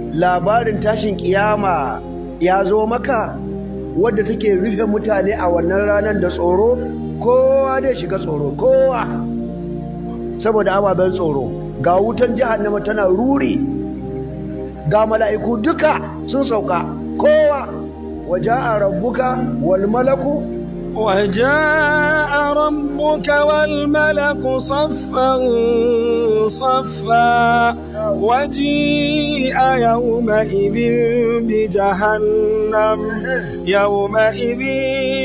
labarin tashin kiyama ya zo maka wadda take rufe mutane a wannan ranar da tsoro, kowa dai shiga tsoro, kowa saboda ababen tsoro. Ga wutan jahannama tana ruri, ga mala'iku duka sun sauka, kowa waja'a rabbuka wal malaku وجاء ربك والملك صفا صفا وجيء يومئذ بجهنم يومئذ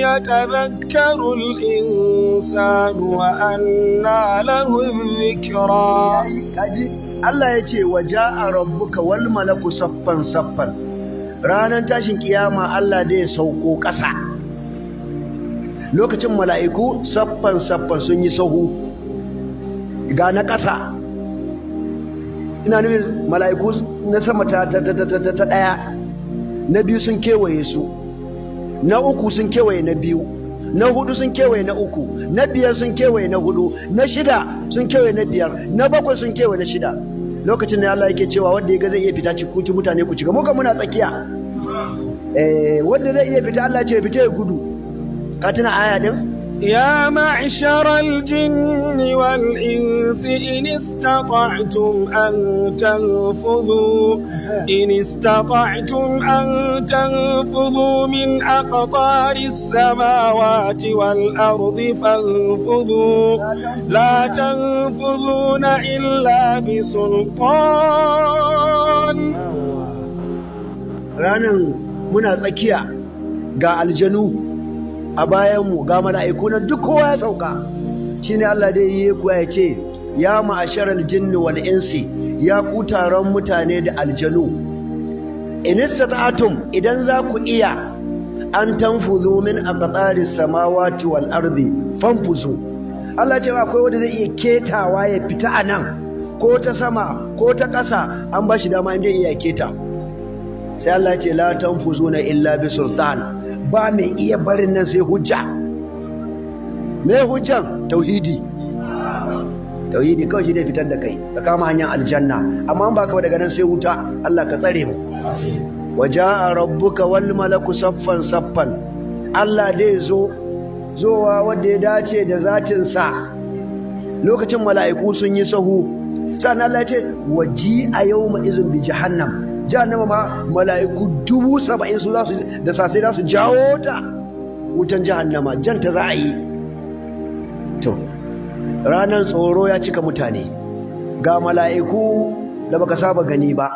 يتذكر الإنسان وأنى له الذكرى. Allah ya ce waja'a rabbuka wal malaku saffan saffan. Ranar tashin kiyama Allah dai sauko ƙasa. Lokacin mala'iku saffan sun yi sahu ga na ƙasa, ina nufin mala'iku na sama ta ɗaya, na biyu sun kewaye su, na uku sun kewaye na biyu, na hudu sun kewaye na uku, na biyar sun kewaye na hudu, na shida sun kewaye na biyar, na bakwai sun kewaye na shida. Lokacin da Allah yake cewa wanda ya ga zai iya fita cikin mutane ku ciga, muka muna tsakiya. Wanda zai iya fita Allah ce fita ya gudu. Katina aya din يا معشر الجن والإنس إن استطعتم أن تنفذوا من أقطار السماوات والأرض فانفذوا لا تنفذون إلا بسلطان. ranan muna tsakiya ga aljanu a bayanmu, ga mala'iku na duk kowa ya sauka. Shine Allah dai yi kuwa ya ce ya ma'asharal jinni wal insi, ya ku taron mutane da aljanu, in istata'tum, idan za ku iya, an tanfuzu min aqtaris samawati wal ardi fanfuzu. Allah ce akwai wanda zai iya ketawa ya fita a nan ko ta sama ko ta ƙasa, an ba shi dama inda iya keta. Sai Allah ce la tanfuzuna illa bi sultan, ba mai iya barin nan sai hujja. Me hujjan? Tauhidi kawai shi ne fitar da kai ka kama hanyar aljanna, amma ba ka daga nan sai wuta. Allah ka tsare mu. Waja'a rabbuka wal malaku saffan saffan. Allah dai zowa wanda ya dace da zatin sa. Lokacin mala'iku sun yi sahu, sannan Allah ya ce waji'a yawma izin bi jahannam. Jahannama ma mala'iku 70,000 su da sasai za su jawo ta wutan jahannama, janta za a yi. To ranar tsoro ya cika mutane, ga mala'iku da baka saba gani ba,